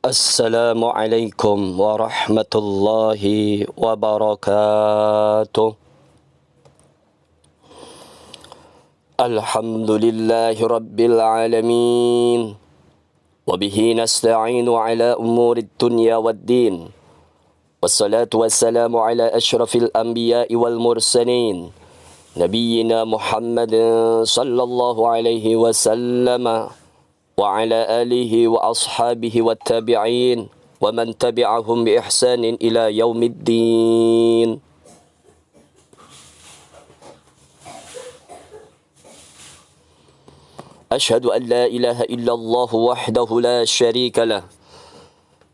Assalamualaikum warahmatullahi wabarakatuh. Alhamdulillahi rabbil alamin. Wabihi nasta'inu ala umuri dunya waddin. Wassalatu wassalamu ala ashrafil anbiya'i wal mursalin. Nabiyyina Muhammadin sallallahu alaihi wasallam. وعلى آله وأصحابه والتابعين ومن تبعهم بإحسان إلى يوم الدين. أشهد أن لا إله إلا الله وحده لا شريك له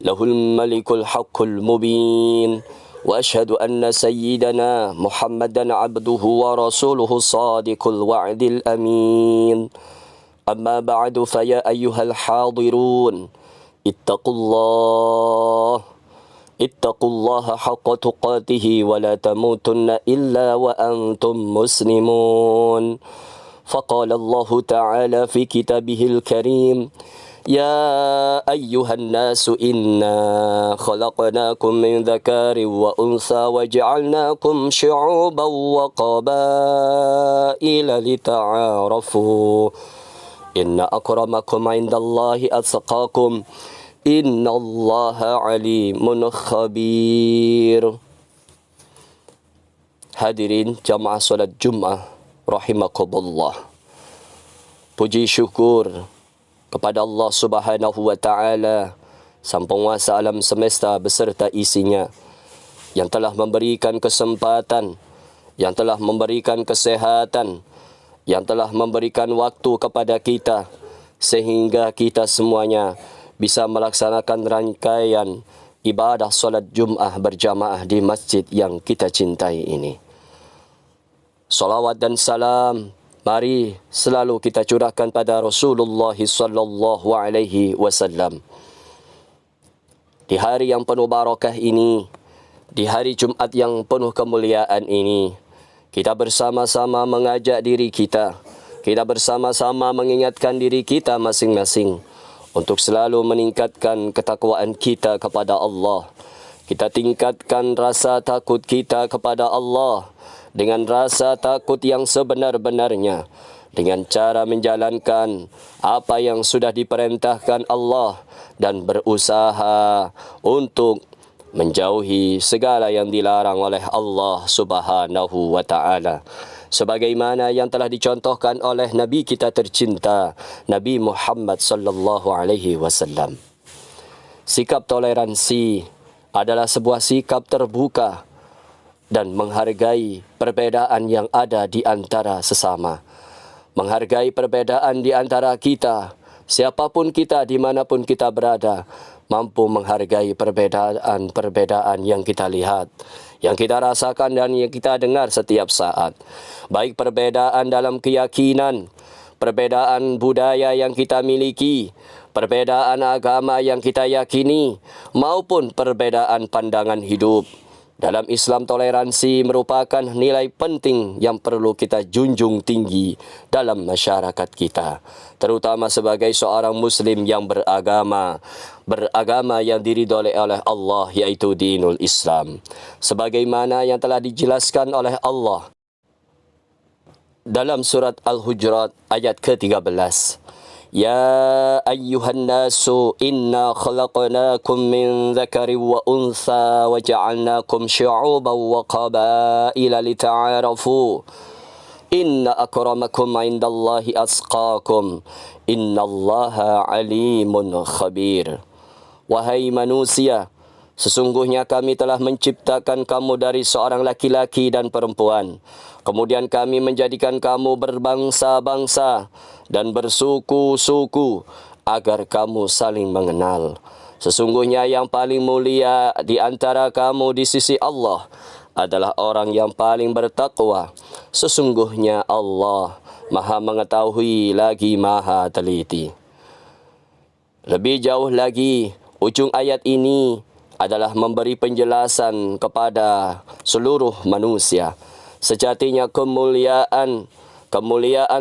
له الملك الحق المبين وأشهد أن سيدنا محمدا عبده ورسوله الصادق الوعد الأمين. أما بعد فيا أيها الحاضرون اتقوا الله حق تقاته ولا تموتن إلا وأنتم مسلمون. فقال الله تعالى في كتابه الكريم: يا أيها الناس إنا خلقناكم من ذكر وأنثى وجعلناكم شعوبا وقبائل لتعارفوا Inna akramakum indallahi atqakum. Innallaha alimun khabir. Hadirin jamaah solat Jumaat rahimakumullah. Puji syukur kepada Allah Subhanahu wa taala, Sang Penguasa alam semesta beserta isinya, yang telah memberikan kesempatan, yang telah memberikan kesehatan, yang telah memberikan waktu kepada kita sehingga kita semuanya bisa melaksanakan rangkaian ibadah solat Jumaat berjamaah di masjid yang kita cintai ini. Salawat dan salam mari selalu kita curahkan pada Rasulullah sallallahu alaihi wasallam. Di hari yang penuh barakah ini, di hari Jumaat yang penuh kemuliaan ini, kita bersama-sama mengajak diri kita, kita bersama-sama mengingatkan diri kita masing-masing untuk selalu meningkatkan ketakwaan kita kepada Allah. Kita tingkatkan rasa takut kita kepada Allah dengan rasa takut yang sebenar-benarnya, dengan cara menjalankan apa yang sudah diperintahkan Allah dan berusaha untuk menjauhi segala yang dilarang oleh Allah Subhanahu wa taala, sebagaimana yang telah dicontohkan oleh nabi kita tercinta Nabi Muhammad sallallahu alaihi wasallam. Sikap toleransi adalah sebuah sikap terbuka dan menghargai perbedaan yang ada di antara sesama. Menghargai perbedaan di antara kita, siapapun kita, dimanapun kita berada, mampu menghargai perbedaan-perbedaan yang kita lihat, yang kita rasakan dan yang kita dengar setiap saat. Baik perbedaan dalam keyakinan, perbedaan budaya yang kita miliki, perbedaan agama yang kita yakini, maupun perbedaan pandangan hidup. Dalam Islam, toleransi merupakan nilai penting yang perlu kita junjung tinggi dalam masyarakat kita, terutama sebagai seorang Muslim yang beragama yang diridhoi oleh Allah, yaitu dinul Islam. Sebagaimana yang telah dijelaskan oleh Allah dalam surat Al-Hujurat ayat ke-13. Ya ayyuhan nasu inna khalaqnakum min dzakarin wa untha wa ja'alnakum syu'uban wa qabaila lita'arafu. Inna akramakum indallahi atqakum. Innallaha alimun khabir. Wahai manusia, sesungguhnya kami telah menciptakan kamu dari seorang laki-laki dan perempuan. Kemudian kami menjadikan kamu berbangsa-bangsa dan bersuku-suku agar kamu saling mengenal. Sesungguhnya yang paling mulia di antara kamu di sisi Allah adalah orang yang paling bertakwa. Sesungguhnya Allah Maha mengetahui lagi Maha teliti. Lebih jauh lagi, ujung ayat ini adalah memberi penjelasan kepada seluruh manusia. Sejatinya kemuliaan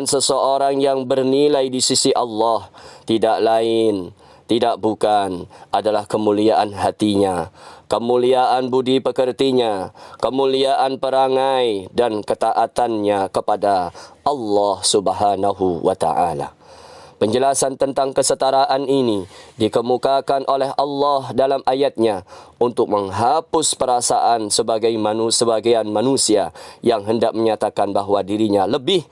seseorang yang bernilai di sisi Allah tidak lain Tidak, bukan. Adalah kemuliaan hatinya, kemuliaan budi pekertinya, kemuliaan perangai dan ketaatannya kepada Allah Subhanahu wa Ta'ala. Penjelasan tentang kesetaraan ini dikemukakan oleh Allah dalam ayatnya untuk menghapus perasaan sebagian manusia yang hendak menyatakan bahawa dirinya lebih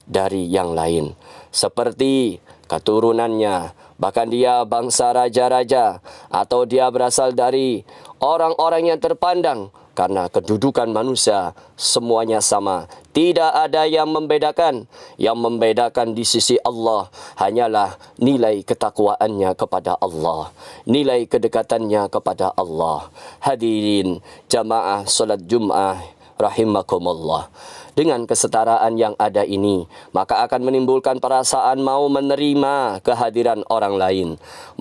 dari yang lain. Seperti keturunannya, bahkan dia bangsa raja-raja, atau dia berasal dari orang-orang yang terpandang. Karena kedudukan manusia semuanya sama. Tidak ada yang membedakan. Yang membedakan di sisi Allah hanyalah nilai ketakwaannya kepada Allah, nilai kedekatannya kepada Allah. Hadirin jamaah solat Jum'ah rahimakumullah. Dengan kesetaraan yang ada ini, maka akan menimbulkan perasaan mau menerima kehadiran orang lain,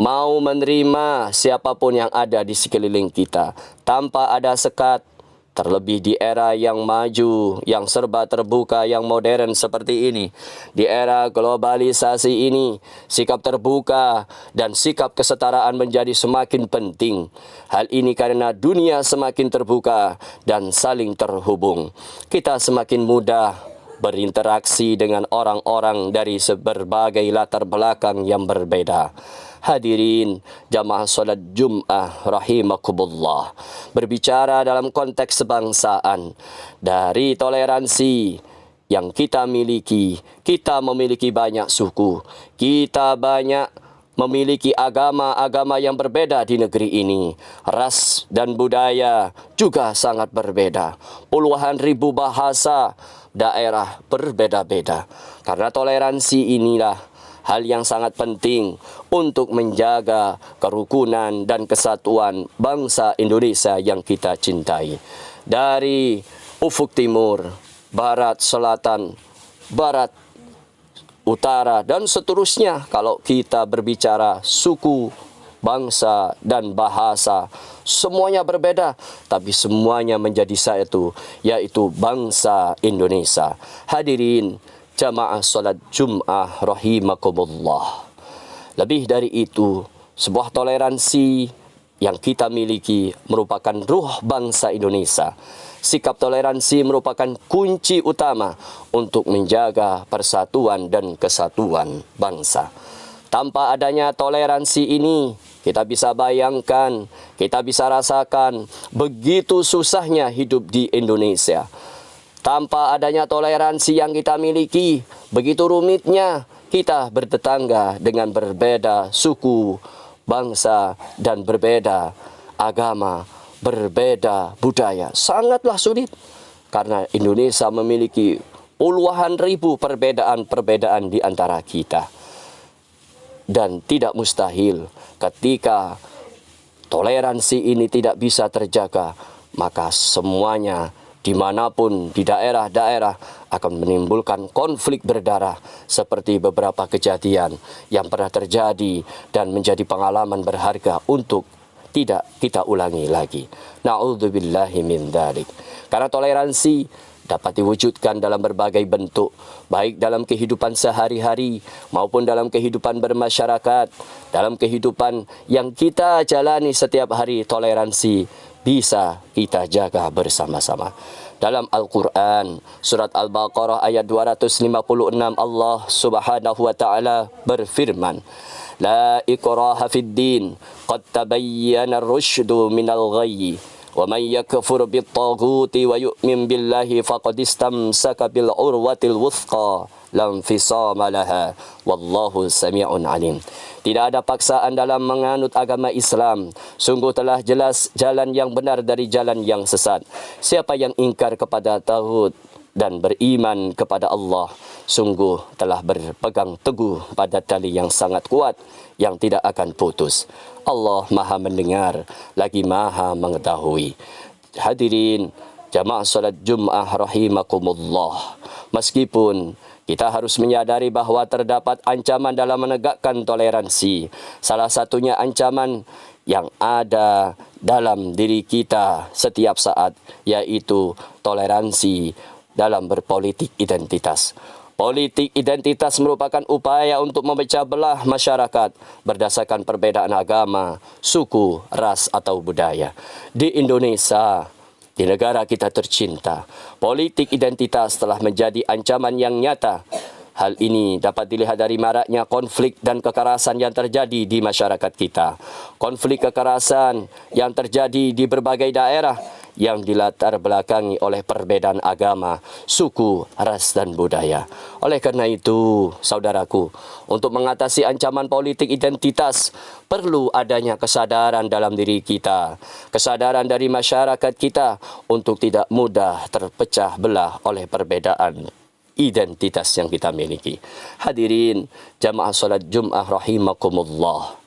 mau menerima siapapun yang ada di sekeliling kita tanpa ada sekat. Terlebih di era yang maju, yang serba terbuka, yang modern seperti ini. Di era globalisasi ini, sikap terbuka dan sikap kesetaraan menjadi semakin penting. Hal ini karena dunia semakin terbuka dan saling terhubung. Kita semakin mudah berinteraksi dengan orang-orang dari berbagai latar belakang yang berbeda. Hadirin jamaah solat Jum'ah rahimakumullah. Berbicara dalam konteks kebangsaan, dari toleransi yang kita miliki, kita memiliki banyak suku, kita banyak memiliki agama-agama yang berbeda di negeri ini. Ras dan budaya juga sangat berbeda. Puluhan ribu bahasa daerah berbeda-beda. Karena toleransi inilah hal yang sangat penting untuk menjaga kerukunan dan kesatuan bangsa Indonesia yang kita cintai. Dari ufuk timur, barat, selatan, barat, utara, dan seterusnya. Kalau kita berbicara suku, bangsa, dan bahasa, semuanya berbeda, tapi semuanya menjadi satu, yaitu bangsa Indonesia. Hadirin jamaah solat Jum'ah rahimakumullah. Lebih dari itu, sebuah toleransi yang kita miliki merupakan ruh bangsa Indonesia. Sikap toleransi merupakan kunci utama untuk menjaga persatuan dan kesatuan bangsa. Tanpa adanya toleransi ini, kita bisa bayangkan, kita bisa rasakan begitu susahnya hidup di Indonesia. Tanpa adanya toleransi yang kita miliki, begitu rumitnya kita bertetangga dengan berbeda suku, bangsa, dan berbeda agama, berbeda budaya. Sangatlah sulit karena Indonesia memiliki puluhan ribu perbedaan-perbedaan di antara kita. Dan tidak mustahil ketika toleransi ini tidak bisa terjaga, maka semuanya dimanapun di daerah-daerah akan menimbulkan konflik berdarah seperti beberapa kejadian yang pernah terjadi dan menjadi pengalaman berharga untuk tidak kita ulangi lagi. Na'udzubillahi min dzalik. Karena toleransi dapat diwujudkan dalam berbagai bentuk, baik dalam kehidupan sehari-hari maupun dalam kehidupan bermasyarakat, dalam kehidupan yang kita jalani setiap hari. Toleransi bisa kita jaga bersama-sama. Dalam Al-Quran, surat Al-Baqarah ayat 256, Allah Subhanahu wa Ta'ala berfirman, La ikraha fid din, qad tabayyana ar-rusydu minal ghayyi, wa man yakfur bit-taghuti wa yu'min billahi faqad istamsaka bil urwatil wuthqa lam fisama laha wallahu sami'un alim. Tidak ada paksaan dalam menganut agama Islam. Sungguh telah jelas jalan yang benar dari jalan yang sesat. Siapa yang ingkar kepada tauhid dan beriman kepada Allah, sungguh telah berpegang teguh pada tali yang sangat kuat yang tidak akan putus. Allah Maha mendengar lagi Maha mengetahui. Hadirin jamaah salat Jum'ah rahimakumullah. Meskipun kita harus menyadari bahawa terdapat ancaman dalam menegakkan toleransi. Salah satunya ancaman yang ada dalam diri kita setiap saat, yaitu toleransi dalam berpolitik identitas. Politik identitas merupakan upaya untuk memecah belah masyarakat berdasarkan perbedaan agama, suku, ras atau budaya. Di Indonesia, di negara kita tercinta, politik identitas telah menjadi ancaman yang nyata. Hal ini dapat dilihat dari maraknya konflik dan kekerasan yang terjadi di masyarakat kita. Konflik kekerasan yang terjadi di berbagai daerah yang dilatar belakangi oleh perbedaan agama, suku, ras dan budaya. Oleh karena itu, saudaraku, untuk mengatasi ancaman politik identitas, perlu adanya kesadaran dalam diri kita, kesadaran dari masyarakat kita untuk tidak mudah terpecah belah oleh perbedaan identitas yang kita miliki. Hadirin jamaah salat Jumat rahimakumullah.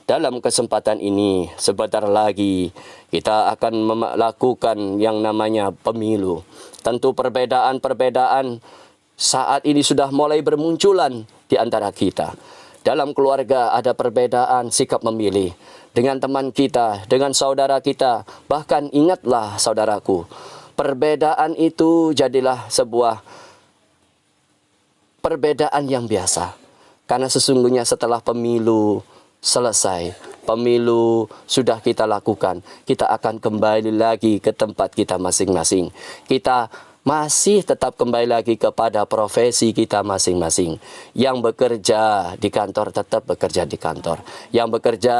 Dalam kesempatan ini, sebentar lagi kita akan melakukan yang namanya pemilu. Tentu perbedaan-perbedaan saat ini sudah mulai bermunculan di antara kita. Dalam keluarga ada perbedaan sikap memilih. Dengan teman kita, dengan saudara kita. Bahkan ingatlah saudaraku, perbedaan itu jadilah sebuah perbedaan yang biasa. Karena sesungguhnya setelah pemilu selesai, pemilu sudah kita lakukan, kita akan kembali lagi ke tempat kita masing-masing. Kita masih tetap kembali lagi kepada profesi kita masing-masing. Yang bekerja di kantor tetap bekerja di kantor. Yang bekerja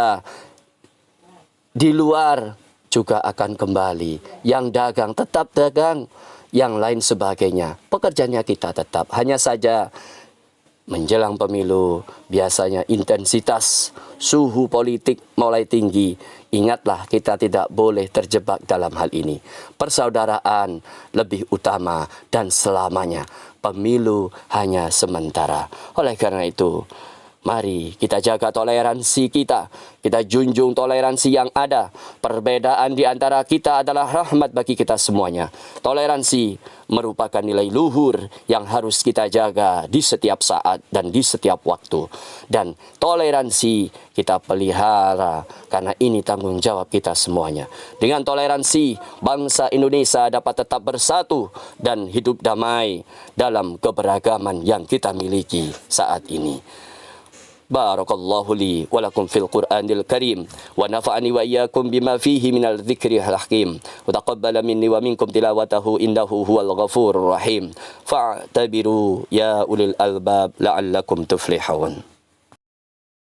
di luar juga akan kembali. Yang dagang tetap dagang. Yang lain sebagainya. Pekerjaannya kita tetap. Hanya saja menjelang pemilu, biasanya intensitas suhu politik mulai tinggi. Ingatlah, kita tidak boleh terjebak dalam hal ini. Persaudaraan lebih utama dan selamanya. Pemilu hanya sementara. Oleh karena itu, mari kita jaga toleransi kita. Kita junjung toleransi yang ada. Perbedaan di antara kita adalah rahmat bagi kita semuanya. Toleransi merupakan nilai luhur yang harus kita jaga di setiap saat dan di setiap waktu. Dan toleransi kita pelihara karena ini tanggung jawab kita semuanya. Dengan toleransi, bangsa Indonesia dapat tetap bersatu dan hidup damai dalam keberagaman yang kita miliki saat ini. Barakallahu li wa lakum fil Qur'anil Karim wa nafa'ani wa iyyakum bima fihi minal dzikril hakim wa taqabbala minni wa minkum tilawatahu innahu huwal ghafurur rahim fa'tabiru ya ulil albab la'allakum tuflihun.